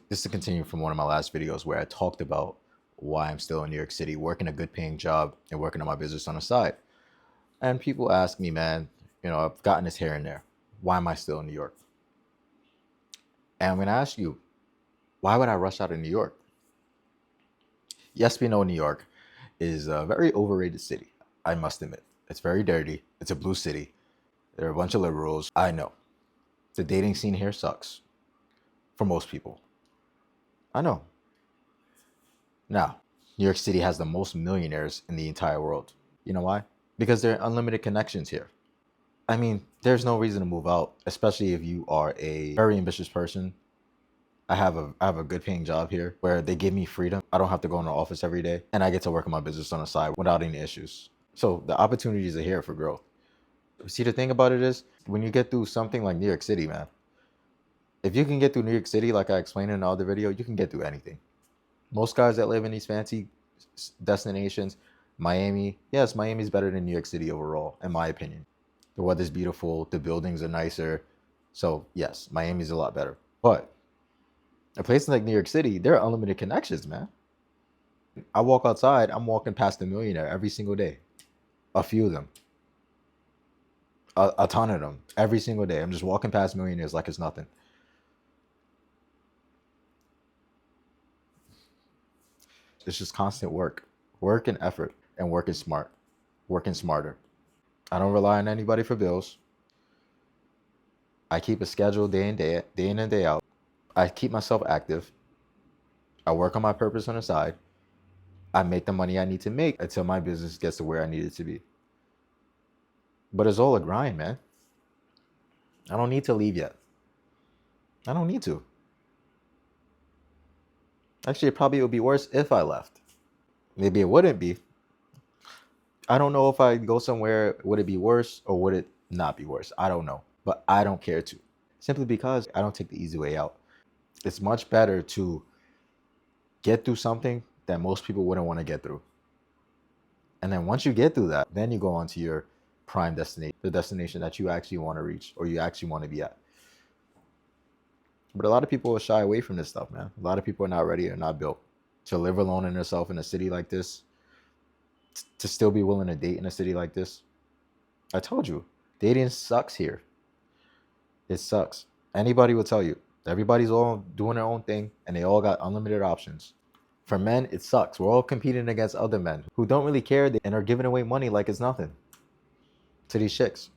This is to continue from one of my last videos where I talked about why I'm still in New York City, working a good paying job and working on my business on the side. And people ask me, man, I've gotten this here and there. Why am I still in New York? And I'm going to ask you, why would I rush out of New York? Yes, we know New York is a very overrated city. I must admit, it's very dirty. It's a blue city. There are a bunch of liberals. I know. The dating scene here sucks for most people. I know. Now, New York City has the most millionaires in the entire world. You know why? Because there are unlimited connections here. I mean, there's no reason to move out, especially if you are a very ambitious person. I have a good paying job here where they give me freedom. I don't have to go in the office every day and I get to work on my business on the side without any issues. So the opportunities are here for growth. See, the thing about it is when you get through something like New York City, man, if you can get through New York City, like I explained in the other video, you can get through anything. Most guys that live in these fancy destinations, Miami, yes, Miami's better than New York City overall, in my opinion. The weather's beautiful, the buildings are nicer. So yes, Miami's a lot better. But a place like New York City, there are unlimited connections, man. I walk outside, I'm walking past a millionaire every single day. A few of them, a ton of them, every single day. I'm just walking past millionaires like it's nothing. It's just constant work and effort, and working smart, working smarter. I don't rely on anybody for bills. I keep a schedule day in and day out. I keep myself active. I work on my purpose on the side. I make the money I need to make until my business gets to where I need it to be. But it's all a grind, man. I don't need to leave yet. I don't need to. Actually, it probably would be worse if I left. Maybe it wouldn't be. I don't know if I go somewhere, would it be worse or would it not be worse? I don't know. But I don't care to. Simply because I don't take the easy way out. It's much better to get through something that most people wouldn't want to get through. And then once you get through that, then you go on to your prime destination, the destination that you actually want to reach or you actually want to be at. But a lot of people will shy away from this stuff, man. A lot of people are not ready or not built to live alone in themselves in a city like this, to still be willing to date in a city like this. I told you, dating sucks here. It sucks. Anybody will tell you. Everybody's all doing their own thing and they all got unlimited options. For men, it sucks. We're all competing against other men who don't really care and are giving away money like it's nothing to these chicks.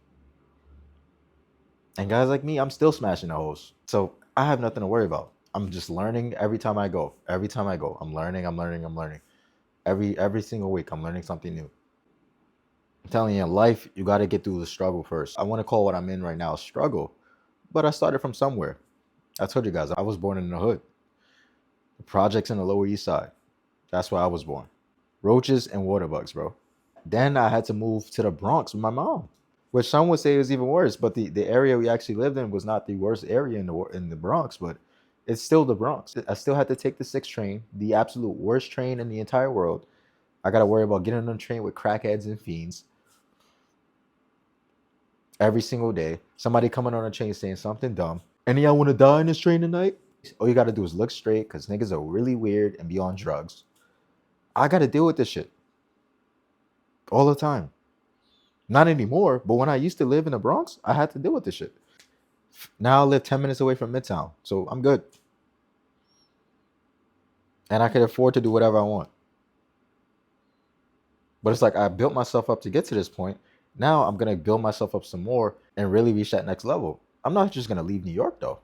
And guys like me, I'm still smashing the hoes. So I have nothing to worry about. I'm just learning every time I go. Every time I go, I'm learning. Every single week, I'm learning something new. I'm telling you, in life, you got to get through the struggle first. I want to call what I'm in right now a struggle, but I started from somewhere. I told you guys, I was born in the hood. The projects in the Lower East Side. That's where I was born. Roaches and water bugs, bro. Then I had to move to the Bronx with my mom, which some would say was even worse. But the area we actually lived in was not the worst area in the Bronx, but it's still the Bronx. I still had to take the 6 train, the absolute worst train in the entire world. I got to worry about getting on the train with crackheads and fiends every single day. Somebody coming on a train saying something dumb. Any y'all want to die in this train tonight? All you got to do is look straight because niggas are really weird and be on drugs. I got to deal with this shit all the time. Not anymore, but when I used to live in the Bronx, I had to deal with this shit. Now I live 10 minutes away from Midtown, so I'm good. And I can afford to do whatever I want. But it's like I built myself up to get to this point. Now I'm going to build myself up some more and really reach that next level. I'm not just going to leave New York, though.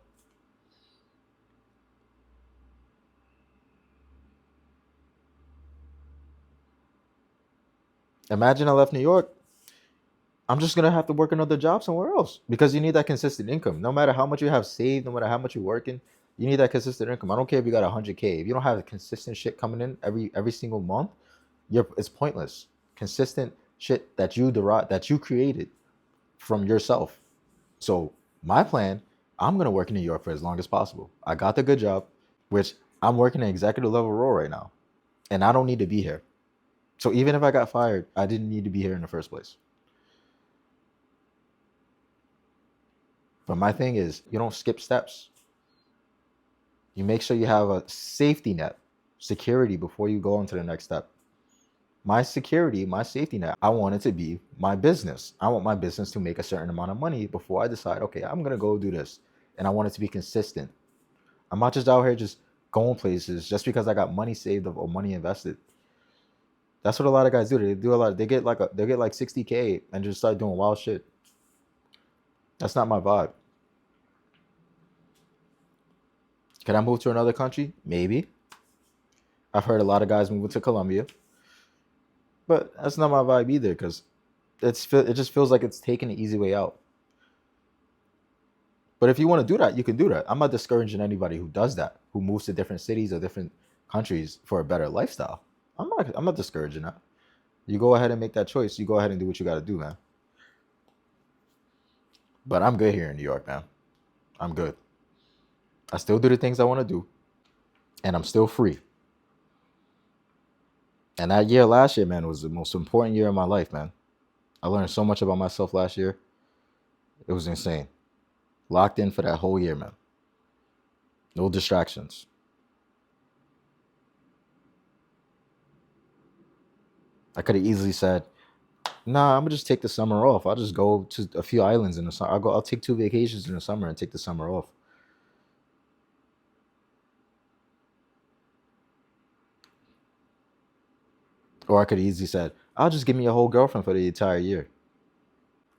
Imagine I left New York. I'm just going to have to work another job somewhere else because you need that consistent income. No matter how much you have saved, no matter how much you're working, you need that consistent income. I don't care if you got 100K. If you don't have consistent shit coming in every single month, it's pointless. Consistent shit that you created from yourself. So my plan, I'm going to work in New York for as long as possible. I got the good job, which I'm working an executive level role right now, and I don't need to be here. So even if I got fired, I didn't need to be here in the first place. But my thing is, you don't skip steps. You make sure you have a safety net, security before you go into the next step. My security, my safety net, I want it to be my business. I want my business to make a certain amount of money before I decide, okay, I'm going to go do this. And I want it to be consistent. I'm not just out here just going places just because I got money saved up or money invested. That's what a lot of guys do. They do a lot. They get like 60K and just start doing wild shit. That's not my vibe. Can I move to another country? Maybe. I've heard a lot of guys moving to Colombia, but that's not my vibe either because it just feels like it's taking the easy way out. But if you want to do that, you can do that. I'm not discouraging anybody who does that, who moves to different cities or different countries for a better lifestyle. I'm not discouraging that. You go ahead and make that choice. You go ahead and do what you got to do, man. But I'm good here in New York, man. I'm good. I still do the things I want to do, and I'm still free. And that year last year, man, was the most important year of my life, man. I learned so much about myself last year. It was insane. Locked in for that whole year, man. No distractions. I could have easily said, nah, I'm gonna just take the summer off. I'll just go to a few islands in the summer. I'll take 2 vacations in the summer and take the summer off. Or I could have easily said, I'll just give me a whole girlfriend for the entire year.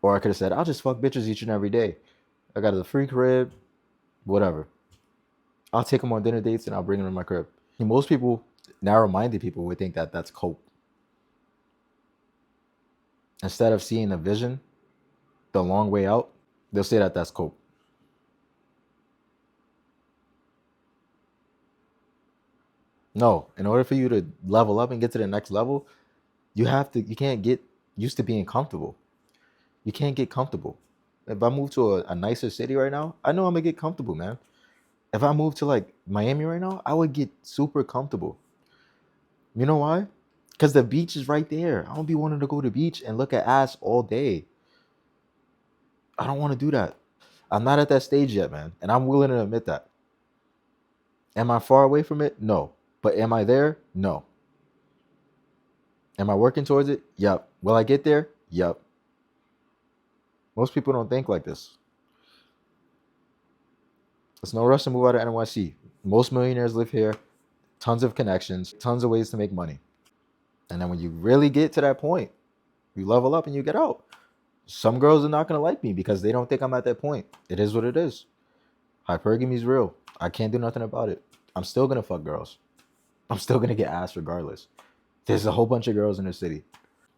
Or I could have said, I'll just fuck bitches each and every day. I got a free crib, whatever. I'll take them on dinner dates and I'll bring them in my crib. Most people, narrow-minded people, would think that that's cope. Instead of seeing the vision, the long way out, they'll say that that's cope. No, in order for you to level up and get to the next level, you can't get used to being comfortable. You can't get comfortable. If I move to a nicer city right now, I know I'm gonna get comfortable, man. If I move to like Miami right now, I would get super comfortable. You know why? Because the beach is right there. I don't be wanting to go to the beach and look at ass all day. I don't want to do that. I'm not at that stage yet, man. And I'm willing to admit that. Am I far away from it? No. But am I there? No. Am I working towards it? Yep. Will I get there? Yep. Most people don't think like this. There's no rush to move out of NYC. Most millionaires live here. Tons of connections. Tons of ways to make money. And then when you really get to that point, you level up and you get out. Some girls are not going to like me because they don't think I'm at that point. It is what it is. Hypergamy is real. I can't do nothing about it. I'm still going to fuck girls. I'm still going to get ass regardless. There's a whole bunch of girls in the city.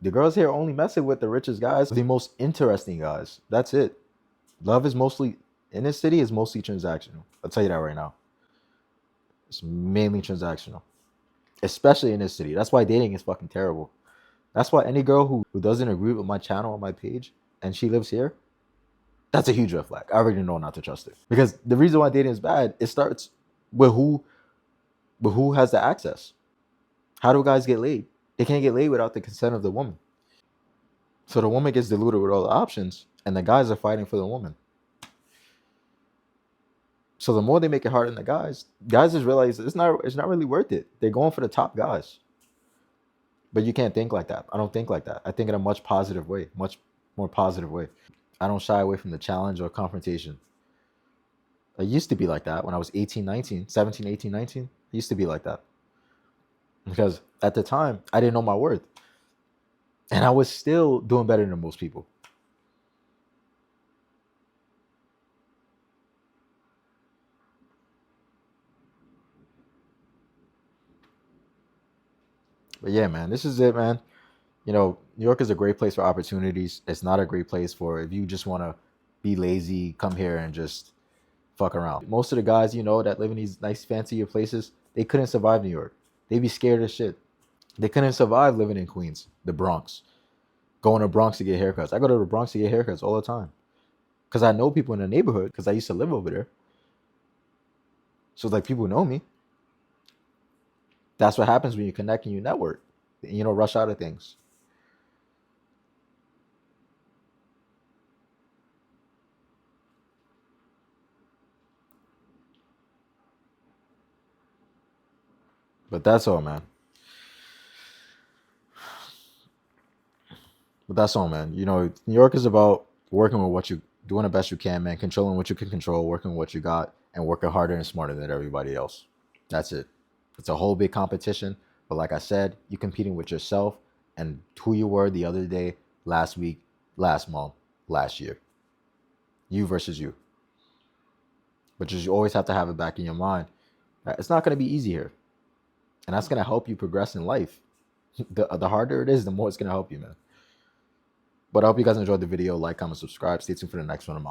The girls here only messing with the richest guys, the most interesting guys. That's it. Love is mostly, in this city, is mostly transactional. I'll tell you that right now. It's mainly transactional. Especially in this city. That's why dating is fucking terrible. That's why any girl who doesn't agree with my channel on my page and she lives here, that's a huge red flag. I already know not to trust it. Because the reason why dating is bad, it starts with who has the access. How do guys get laid? They can't get laid without the consent of the woman. So the woman gets deluded with all the options, and the guys are fighting for the woman. So the more they make it hard on the guys just realize it's not really worth it. They're going for the top guys. But you can't think like that. I don't think like that. I think in a much more positive way. I don't shy away from the challenge or confrontation. I used to be like that when I was 18, 19, 17, 18, 19. I used to be like that. Because at the time, I didn't know my worth. And I was still doing better than most people. But yeah, man, this is it, man. You know, New York is a great place for opportunities. It's not a great place for if you just want to be lazy, come here and just fuck around. Most of the guys, that live in these nice, fancier places, they couldn't survive New York. They'd be scared as shit. They couldn't survive living in Queens, the Bronx, going to Bronx to get haircuts. I go to the Bronx to get haircuts all the time because I know people in the neighborhood because I used to live over there. So it's like people know me. That's what happens when you connect and you network. Rush out of things. But that's all, man. But that's all, man. You know, New York is about working with what you doing the best you can, man. Controlling what you can control, working with what you got, and working harder and smarter than everybody else. That's it. It's a whole big competition. But like I said, you're competing with yourself and who you were the other day, last week, last month, last year. You versus you. But you always have to have it back in your mind. It's not going to be easy here. And that's going to help you progress in life. The harder it is, the more it's going to help you, man. But I hope you guys enjoyed the video. Like, comment, subscribe. Stay tuned for the next one.